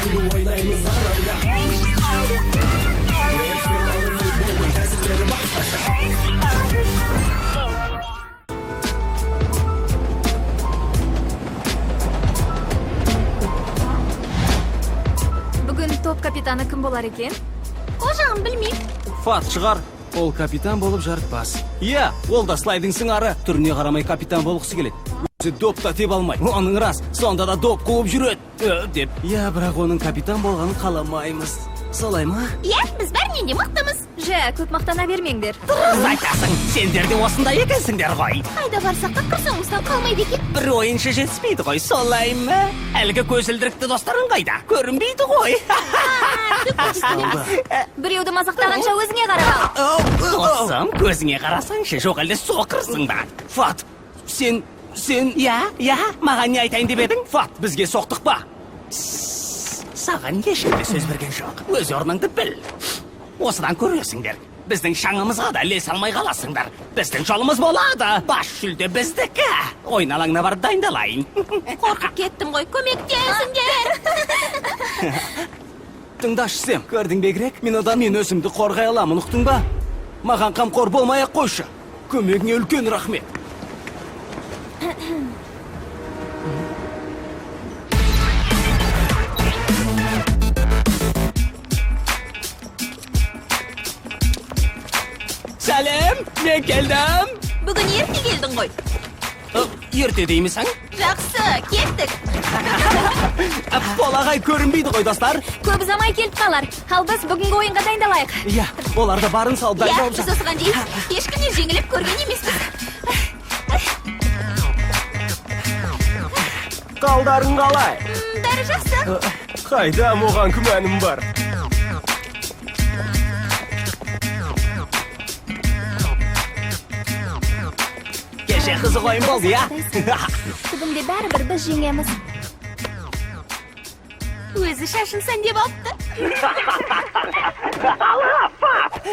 Бүгін топ капитаны кім болар екен? О жағын білмейм. Фат шығар. Ол капитан болып жарытпас. Иә, ол да слайдың сыңары. Түріне қарамай капитан болғысы келеді. Өзі допта теп алмай. Оның рас, сонда да доп қуып жүреді. Деп. Иә, бірақ оның капитан болғанын қаламаймыз. Солай ма? Иә, біз бәрінен де мықтымыз. Жә, көп мақтана бермеңдер. Дұрыс айтасың, сендер де осындай екенсіңдер ғой. Қайда барсақ та құрсауымыздан қалмайды екен. Бір ойыншы жетіспейді ғой, солай ма? Әлгі көзілдірікті достарың қайда? Көрінбейді ғой. Біреуді мазақтағанша өзіңе қарап ал. Досым, көзіңе қарасаңшы, жоқ әлде соқырсың ба? Фат, сен... Я, маған не айтайын деп едің? Фат, бізге соқтық ба? Саған ешкімде сөз берген жоқ. Өз орныңды біл. Осыдан көресіңдер. Біздің шаңымызға да ілесе алмай қаласыңдар. Біздің жолымыз болады. Бас жүлде біздікі. Ойын алаңына барып дайындалайын. Қорқып кеттім ғой, көмектесіңдер. Тыңдашы сен, көрдің бе Грек? Мен өзімді қорғай аламын, ұқтың ба? Маған қамқор болмай-ақ қойшы. Көмегіңе үлкен рахмет. Сәлем, мен келдім. Бүгін ерте келдің ғой. Ерте деймісің? Жақсы, кеттік. Болағай көрінбейді ғой, достар. Көп ұзамай келіп қалар. Ал біз бүгінгі ойынға дайындалайық. Иә, олар да барын салып Иә, дайындалып біз осыған дейін ешкімнен жеңіліп көрген емеспіз. Қалдарың қалай? Бәрі жақсы. Қайда оған күмәнім бар. Кеше қызық ойын болды, иә? Бүгінде бәрібір біз жеңеміз. Өзі шашын сәндеп алыпты.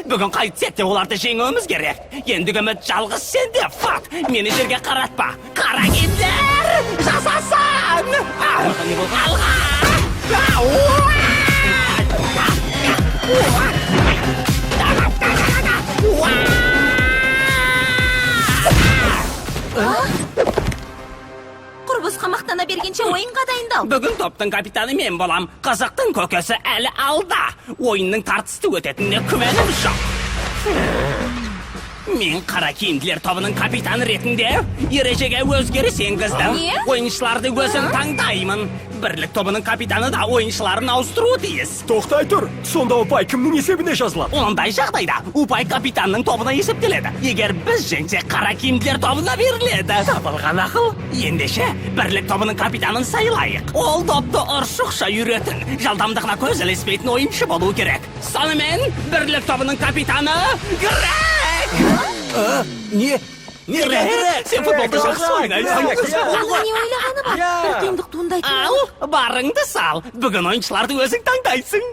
Бүгін қайтсек те оларды жеңуіміз керек. Ендігі үміт жалғыз сенде, Фат. Мені жерге қаратпа. Қара кендер! Жасасан! Алға! Құрбысқа мақтана бергенше ойынға дайындал. Бүгін топтың капитаны мен болам. Қазақтың көкесі әлі алда. Ойынның тартысты өтетініне күмәнім жоқ. Мен қара киімділер тобының капитаны ретінде ережеге өзгеріс енгіздім. Не? Ойыншыларды өзім таңдаймын. Бірлік тобының капитаны да ойыншыларын ауыстыру тиіс. Тоқтай тұр, сонда ұпай кімнің есебіне жазылады? Ондай жағдайда ұпай капитанның тобына есептеледі. Егер біз жеңсек қара киімділер тобына беріледі. Табылған ақыл. Ендеше бірлік тобының капитанын сайлайық. Ол топты ұршықша үйретін, жалдамдығына көз ілеспейтін ойыншы болу керек. Сонымен бірлік тобының капитаны Грек! Не? Грек, сен футболды жақсы ойнайсың. Аға не ойлағаны бар? Бір қиындық туындайтын. Ал, барыңды сал. Бүгін ойыншыларды өзің таңдайсың.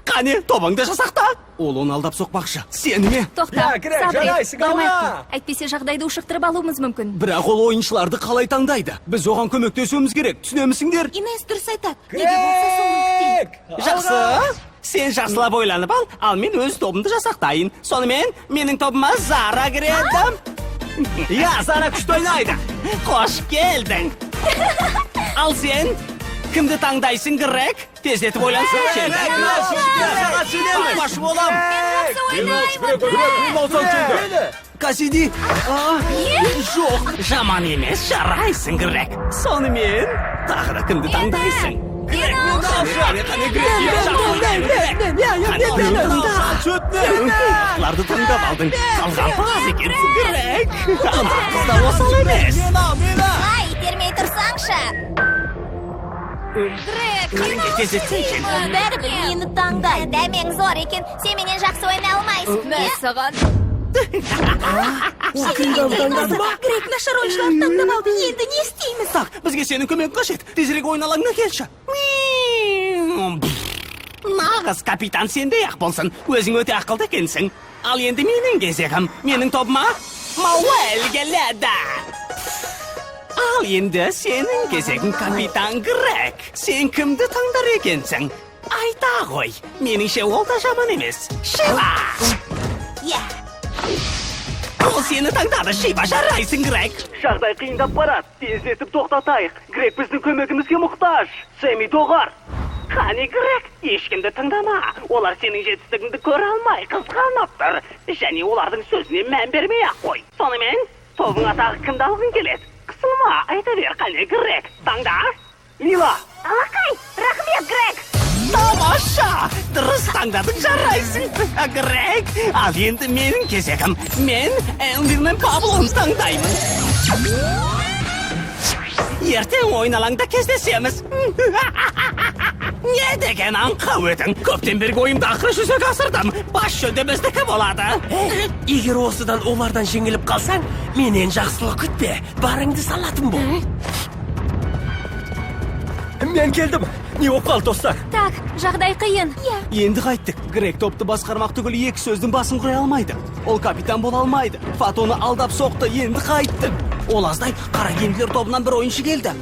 Қане, тобыңды жасақта. Ол оны алдап соқпақшы. Сені ме? Тоқта, Иә, Грек, сабыр ет, жарайсың, бармайық. алға. Әйтпесе жағдайды ушықтырып алуымыз мүмкін. Бірақ ол ойыншыларды қалай таңдайды? Біз оған көмектесуіміз керек, түсінемісіңдер? Инес дұрыс айтады. Неге болса соны күтейік. Жақсы. Сен жақсылап ойланып ал мен өз тобымды жасақтайын. Сонымен, менің тобыма Зара кіреді. Я, Зара күшті ойнайды. Қош келдің. Ал сен, кімді таңдайсың, Грек? Тездетіп ойлансың. Қош болам. Кассиди. Жоқ, жаман емес, жарайсың, Грек. Сонымен, тағы да кімді таңдайсың? Грек, Қыларды таңдап алдың. Қалған пағаз екенсің, Грек. Ана қызда осал емес. Ай, итермей тұрсаңшы. Грек, Қайынға тездетсейшін. Бәрібір мені таңдай. Дәмең зор екен, сен менен жақсы ойнай алмайсың. мен саған. Грек нашар ойыншыларды таңдап алды. Енді не істейміз? Так, бізге сенің көмек қажет. Тезірек ойын алаңына келші. Нағыз капитан сендей ақ болсын. Өзің өте ақылды екенсің. Ал енді менің кезегім. Менің тобыма Мауэл келеді. Ал енді сенің кезегің капитан Грек. Сен кімді таңдар екенсің? Айта ғой, меніңше ол да жаман емес. Шиба! Иә. Ол сені таңдады, Шиба, жарайсың, Грег. Жағдай қиындап барады. Тездетіп тоқтатайық. Грег біздің көмегімізге мұқтаж. Сэмми доғар. Қане, Грег, ешкімді тыңдама. Олар сенің жетістігіңді көре алмай қызғанып тұр. Және олардың сөзіне мән бермей-ақ қой. Сонымен, тобыңа тағы кімді алғың келеді? Қысылма, айта бер, қане, Грег. Таңда. Лила, Алақай, рахмет, Грег. Тамаша! Дұрыс таңдадың, жарайсың. Грег, ал енді менің кезегім. Мен Элвин мен Паблоны таңдаймын. Ертең ойын алаңда кездесеміз. Не деген аңқау едің? Көптен бергі ойымды ақыры жүзеге асырдым. Бас жүлде біздікі болады. Егер осыдан олардан жеңіліп қалсаң, менен жақсылық күтпе. Барыңды салатын бол. Мен келдім. Не болып қалды, достар? Так, жағдай қиын. Енді қайттық. Грег топты басқармақ түгіл екі сөздің басын құра алмайды. Ол капитан бола алмайды. Фатоны алдап соқты, енді қайттық. Ол аздай қара киімділер тобынан бір ойыншы келді.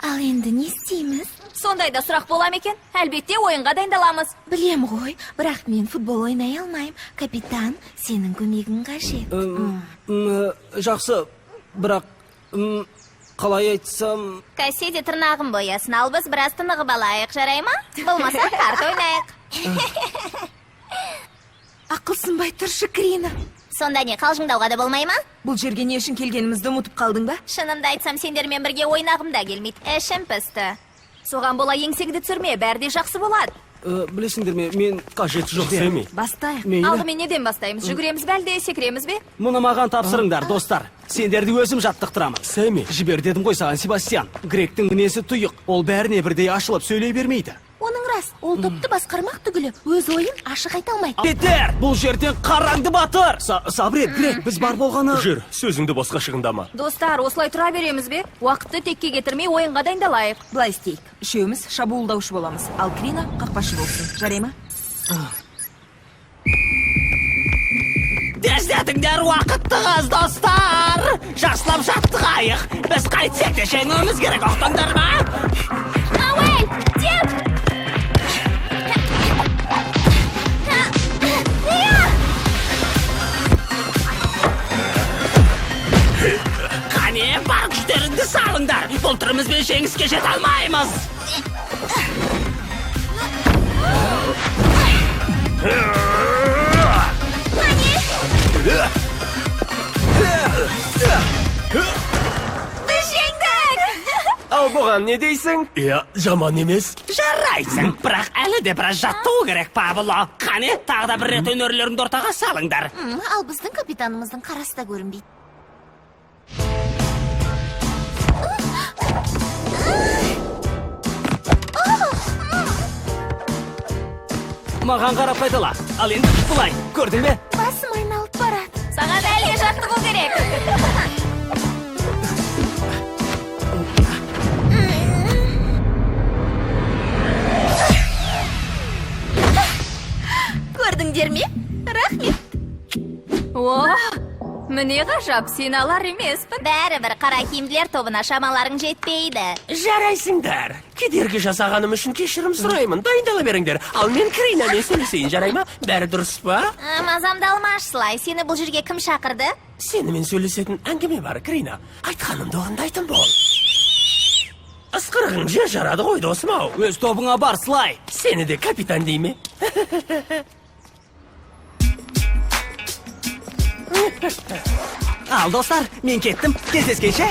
Ал енді не істейміз? Сондайда сұрақ бола ма екен? Әлбетте ойынға дайындаламыз. Білем ғой, бірақ мен футбол ойнай алмайым. Капитан, сенің көмегің қажет. Жақсы, бірақ қалай айтсам... Кәсе тырнағын боясын, ал біз біраз тынығып алайық, жарай ма? Болмаса карта ойнайық. Ақылсынбай тұршы, Крина. Сонда не, қалжыңдауға да болмай ма? Бұл жерге не үшін келгенімізді ұмытып қалдың ба? Шынымды айтсам, сендермен бірге ойнағым да келмейді. Ішім пісті. Соған бола еңсеңді түсірме, бәрі де жақсы болады. Білесіңдер ме, мен қажеті жоқ Сэмми. Бастайық. Алдымен неден бастаймыз? Жүгіреміз бе әлде секіреміз бе? Мұны маған тапсырыңдар, достар. Сендерді өзім жаттықтырамын. Сэмми. Жібер дедім ғой саған, Себастьян. Гректің мінезі тұйық. Ол бәріне бірдей ашылып сөйлей бермейді. Оның рас, ол топты басқармақ түгілі, өз ойын ашық айта алмайды. Петер, бұл жерден қараңды батыр. Сабрет, Грег, біз бар болғаны... Жүр, сөзіңді босқа шығындама. Достар, осылай тұра береміз бе? Уақытты текке кетірмей ойынға дайындалайық. Былай істейік. Үшеуміз шабуылдаушы боламыз. Ал Крина қақпашы болсын. Жарай ма? Тездетіңдер уақыттығыз, достар. Жақсылап жаттығайық. Біз қайтсек те жеңуіміз керек, оқтыңдар ма? Ауэл, деп! Қане, бар күштеріңді салыңдар. Бұл түрімізбен жеңіске жете алмаймыз. Біз жеңдік! Ал бұған не дейсің? Иә, жаман емес. Жарайсың, бірақ әлі де біраз жаттығу керек, Пабло. Қане, тағы да бір рет өнерлеріңді ортаға салыңдар. Ал біздің капитанымыздың қарасы да көрінбейді. Маған қарап қайтала. Ал енді бұлай, көрдің бе? Басым айналып барады. Саған әлі жаттығу керек. Көрдіңдер ме? Рахмет. О, міне ғажап, сен алар емеспін. Бәрібір қара киімділер тобына шамаларың жетпейді. Жарайсыңдар. Кедергі жасағаным үшін кешірім сұраймын. Дайындала беріңдер. Ал мен Кринамен сөйлесейін, жарай ма? Бәрі дұрыс па? Мазамды алмаш, Слай. Сені бұл жерге кім шақырды? Сенімен сөйлесетін әңгіме бар, Крина. Айтқанымды орындайтын бол. Ысқырығың жер жарады ғой, досым-ау. Өз тобыңа бар, Слай. Сені де капитан дей ме? Ал, достар, мен кеттім. Кездескенше.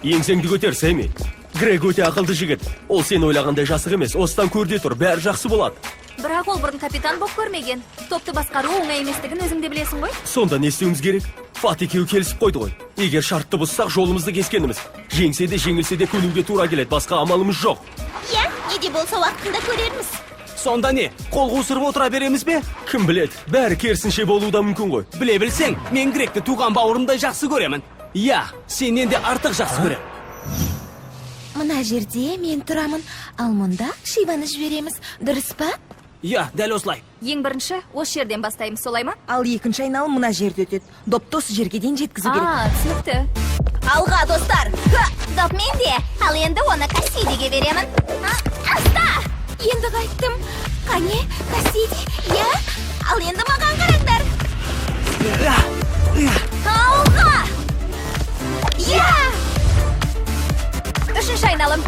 Еңсеңді көтер, Сэмми. Грег өте ақылды жігіт. Ол сен ойлағандай жасық емес. Осыдан көрде тұр, бәрі жақсы болады. Бірақ ол бұрын капитан болып көрмеген. Топты басқару оңай еместігін өзің де білесің ғой? Сонда не істеуіміз керек? Фат екеуі келісіп қойды ғой. Егер шартты бұзсақ, жолымызды кескеніміз. Жеңсе де, жеңілсе де көнуге тура келеді. Басқа амалымыз жоқ. Иә, не де болса уақытында көрерміз. Сонда не, қол қусырып отыра береміз бе? Кім білет, бәрі керісінше болуы да мүмкін ғой. Біле білсең, мен Грегті туған бауырымдай жақсы көремін. Иә, сенен де артық жақсы көрем. Мына жерде мен тұрамын, ал мұнда Шиваны жібереміз, дұрыс па? Я, дәл осылай. Ең бірінші осы жерден бастаймыз, солай ма? Ал екінші айналым мына жерде өтеді. Допты осы жерге дейін жеткізу керек. Түсінікті. Алға, достар! Доп менде, ал енді оны Кассидиге беремін. Аста! Енді қайттым. Қане, Кассиди, я? Ал енді маған қараңдар. Алға! Я! Үшінші айналым.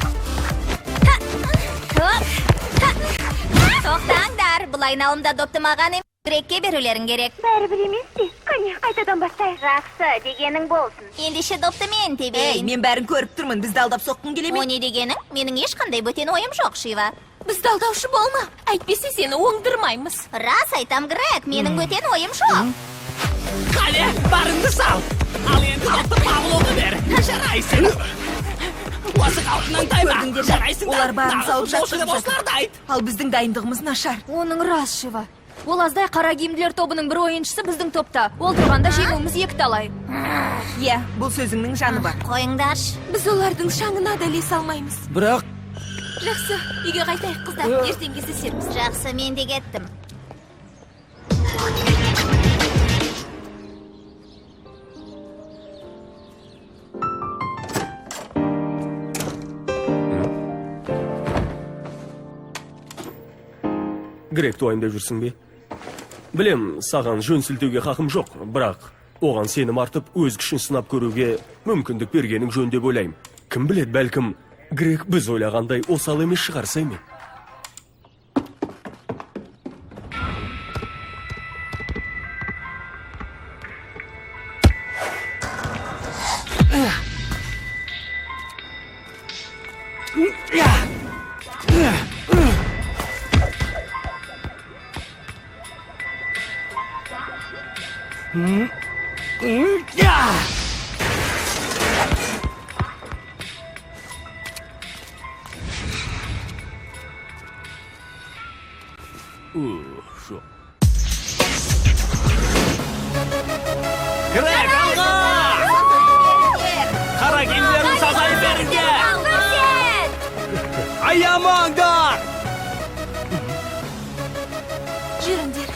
Тоқтаңдар, бұл айналымда допты маған емес, Грекке берулерің керек. Бәрібір емес пе? Қане, қайтадан бастайық. Жақсы, дегенің болсын. Ендеше допты мен Ей, тебейін. мен бәрін көріп тұрмын. Бізді алдап соққың келе О ме? не дегенің? Менің ешқандай бөтен ойым жоқ, Шива. Бізді алдаушы болма. Әйтпесе сені оңдырмаймыз. Рас айтам, Грек, менің бөтен ойым жоқ. Қане, барыңды сал. Ал енді допты Павловға бер. Жарайсың. Осы қалпынан тайма. Көрдіңдер ме? Жарайсың. Олар барын салып жатыр. Осыларды айт. Ал біздің дайындығымыз нашар. Оның рас, Шива. Ол аздай қара киімділер тобының бір ойыншысы біздің топта. Ол тұрғанда жеңуіміз екі талай. Иә, бұл сөзіңнің жаны бар. Қойыңдаршы. Біз олардың шаңына да ілесе алмаймыз. Бірақ Жақсы, үйге қайтайық, қыздар. Ертең кездесерміз. Жақсы, мен де кеттім. Грек туайымдап жүрсің бе? Білем, саған жөн сілтеуге хақым жоқ, бірақ оған сенім артып, өз күшін сынап көруге мүмкіндік бергенің жөн деп ойлаймын. Кім білет, бәлкім, Грек біз ойлағандай осал емес шығарса ме? Жоқ. Грек, алға! Қара киімдерін сазай беріңдер. Аямаңдар! Жүріңдер.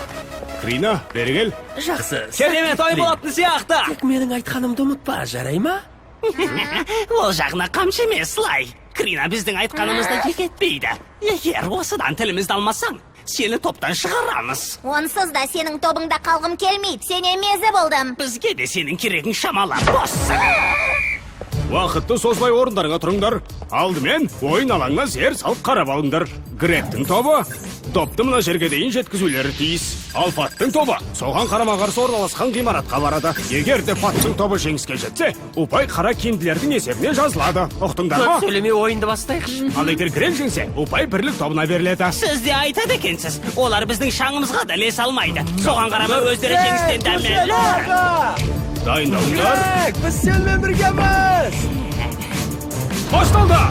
Крина, бері кел. Жақсы. Керемет ой болатын сияқты. Тек менің айтқанымды ұмытпа, жарай ма? Ол жағына қамшы емес, Слай. Крина біздің айтқанымызды ек етпейді. Егер осыдан тілімізді алмасаң, сені топтан шығарамыз. Онсыз да сенің тобыңда қалғым келмейді. Сен емезі болдым. Бізге де сенің керегің шамалап боссың. Уақытты созбай орындарыңа тұрыңдар. Алдымен ойын алаңына зер салып қарап алыңдар. Гректің тобы допты мына жерге дейін жеткізулері тиіс. Ал Фаттың тобы соған қарама-қарсы орналасқан ғимаратқа барады. Егер де Фаттың тобы жеңіске жетсе, ұпай қара киімділердің есебіне жазылады. Ұқтыңдар ма? Көп сөйлеме, ойынды бастайықшы. Ал егер Грек жеңсе, ұпай бірлік тобына беріледі. Сіз де айтады екенсіз. Олар біздің шаңымызға да ілесе алмайды. Соған қарама өздері жеңістен дәмелі. Дайындалыңдар. Біз сенімен біргеміз! Басталды!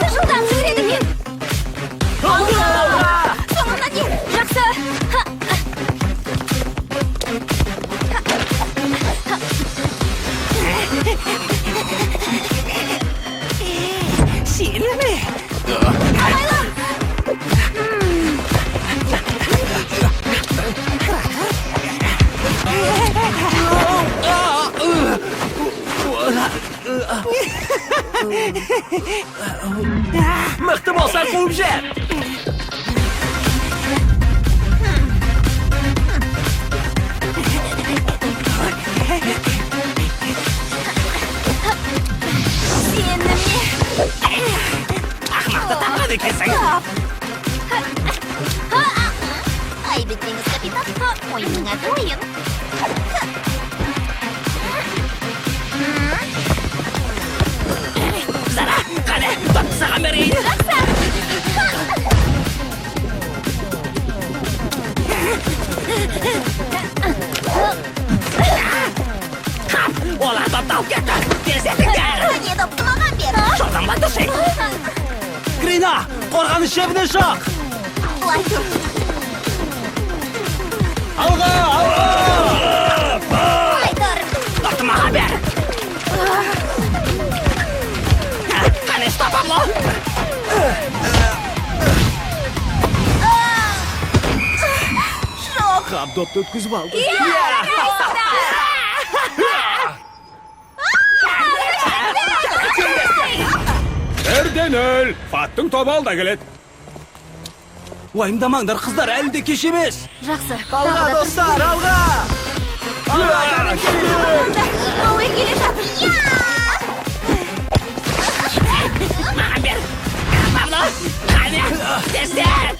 Жылдам жүгіреді екен. Соңына дейін. Жақсы. Сені ме? Мықты болсаң қуып жер! Ақмақты тапады екенсің. Ай, бітпеңіз, капитан. Ойынның аты ойын. Зара, қане, допты саған берейін. Олар допты алып кетті. Тездетіңдер. Не допты маған бер. Жолдан батыршың. Крина, қорғаныс шебіне шық. Былай тұр. Алға! Былай тұр. Допты маған Қап допты өткізіп алды. Бірден өл. Фаттың тобы алда келеді. Уайымдамаңдар, қыздар, әлі де кеш емес. Жақсы. Алға, достар, алға! Ой, келе жатыр. Маған бер. Павло, қане, тездет.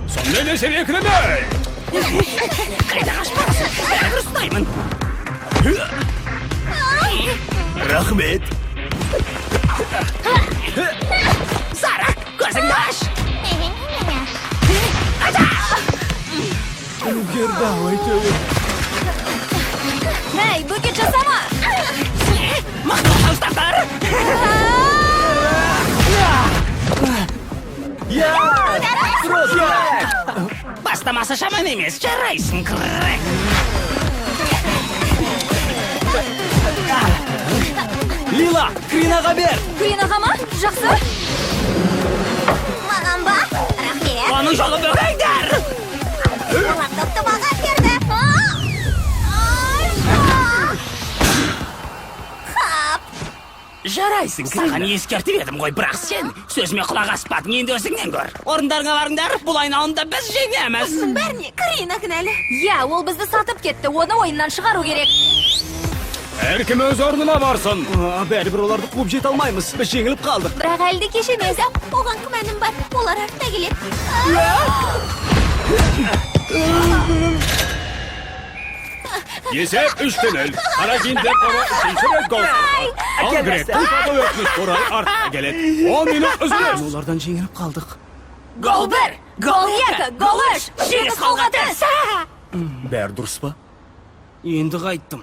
Сонымен есен екілемей. Қайда қашпарсың? Бәрібір ұстаймын. Рахмет. Сара, көзіңді аш. Давай, Эй, бөгет жасама! Мақтау салыстардар. Бастамасы шаман емес, жарайсың, күрек. Лила, Кринаға бер. Кринаға ма? Жақсы. Маған ба? Рахмет. Оның жолы бөгейдер. Олар допты маған берді. Жарайсың, саған ескертіп едім ғой, бірақ сен сөзіме құлақ аспадың, енді өзіңнен көр. Орындарыңа барыңдар, бұл айналымда біз жеңеміз. Бәріне Крина кінәлі. Я, ол бізді сатып кетті, оны ойыннан шығару керек. Әркім өз орнына барсын. Бәрібір оларды қуып жете алмаймыз, біз жеңіліп қалдық. Бірақ әлі де кеш емес. Оған күмәнім бар. Олар артта келеді. Есеп 3-0. Қара киімдер тобы үшінші рет гол соқты. Ал Гректің тобы өтініш орай артқа келеді. 10 минут үзіліс. Олардан жеңіліп қалдық. Гол 1, гол 2, гол 3, 8 қолға түс. Бәрі дұрыс па? Енді қайттым.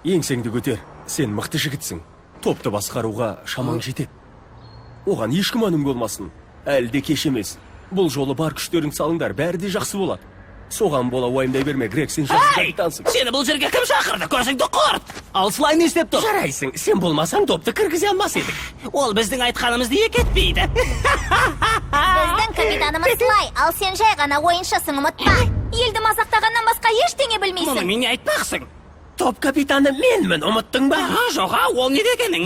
Еңсеңді көтер. Сен мықты жігітсің. Топты басқаруға шамаң жетеді. Оған еш күмәнің болмасын. Әлі де кеш емес. Бұл жолы бар күштерің салыңдар, бәрі де жақсы болады. Соған бола уайымдай берме, Грек, сен жақсы капитансың. Сені бұл жерге кім шақырды? Көзіңді құрт. Ал Слай не істеп тұр? Жарайсың, сен болмасаң допты кіргізе алмас едік. Ол біздің айтқанымызды ек етпейді. Біздің капитанымыз Слай, ал сен жай ғана ойыншысың, ұмытпа. Елді мазақтағаннан басқа ештеңе Мұны білмейсің. мен айтпақсың. Топ капитаны менмін, ұмыттың ба? Жоға, ол не дегенің?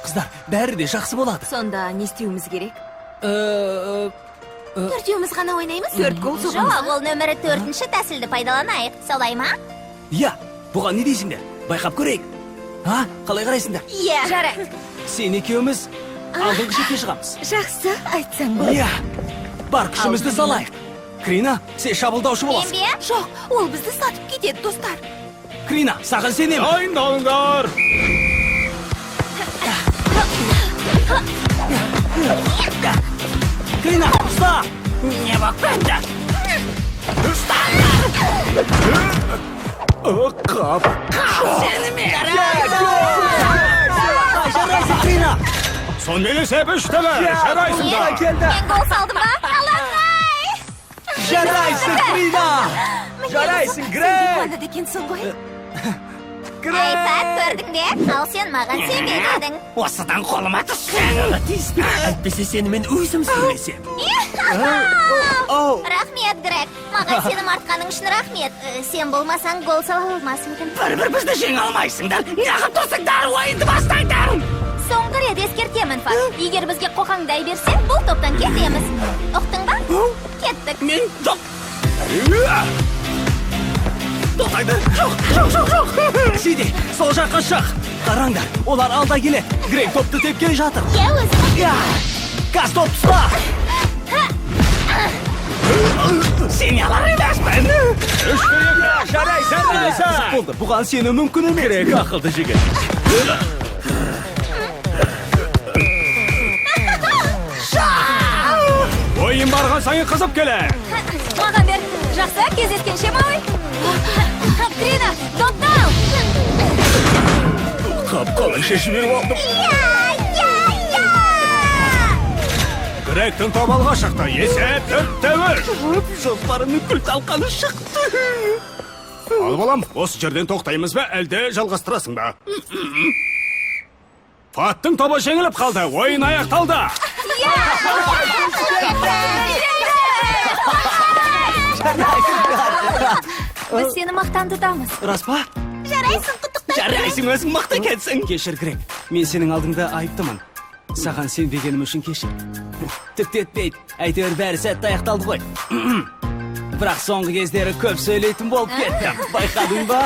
Қыздар, бәрі де жақсы болады. Сонда не істеуіміз керек? Төртеуміз ғана ойнаймыз. 4 гол Жоқ, соғамыз. ол нөмірі 4-ші тәсілді пайдаланайық. Солай ма? Я, бұған не дейсіңдер? Байқап көрейік. Қалай қарайсыңдар? Иә. Жарай. Сен екеуміз алдыңғы шекке шығамыз. Жақсы, айтсаң болады. Я, бар күшімізді салайық. Крина, сен шабылдаушы Мен боласың. бе? Жоқ, ол бізді сатып кетеді, достар. Крина, саған сенемін. Дайындалыңдар. Крина, ұста! Не бақ бәнді? Қап! Сені ме? Жарайсың, Крина! Сонымен есеп 3-0. Жарайсыңдар. Мен гол салдым ба? Алаңай! Жарайсың, Крина! Жарайсың, Грек! Қуанады екенсің ғой. Ай, Пәт, көрдің бе? Ал сен маған сенбеп едің. Осыдан қолыма түссең. Әйтпесе сені мен өзім сөйлесем. Рахмет, Грек. Маған сенім артқаның үшін рахмет. Сен болмасаң гол сала алмас мүмкін. Бір бізді жеңе алмайсыңдар. Неғып тұрсыңдар, ойынды бастайдар. Соңғы рет ескертемін, Пәт. Егер бізге қоқаңдай берсең, бұл топтан кетеміз. Ұқтың ба? Кеттік. Мен жоқ. Тоқтайды. Жоқ. Сиди, сол жаққа шық. Қараңдар, олар алда келеді. Грек топты тепкелей жатыр. Е, өзің. Газ топ тұста. Сен алар емеспін. 3-2. Жарайсың. Болды, бұған сену мүмкін емес. Грек ақылды жігіт. Ойын барған сайын қызып келе. Маған бер. Жақсы, кездескенше, малый. Крина, тоқтал! Қап-қалай шешіп беріп алдым. Гректің тобы алға шықты. Есеп 4-1. Жоспарымның күл талқаны шықты. Ал балам, осы жерден тоқтаймыз ба, әлде жалғастырасың ба? Фаттың тобы жеңіліп қалды. Ойын аяқталды. Біз сені мақтан тұтамыз. Рас па? Жарайсың, құттықтаймын. Жарайсың, өзің мықты кетсің. Кешір, Грег. Мен сенің алдыңда айыптымын. Саған сенбегенім үшін кешір. Тіпті етпейді. Әйтеуір бәрі сәтті аяқталды ғой. Бірақ соңғы кездері көп сөйлейтін болып кеттім. Байқадың ба?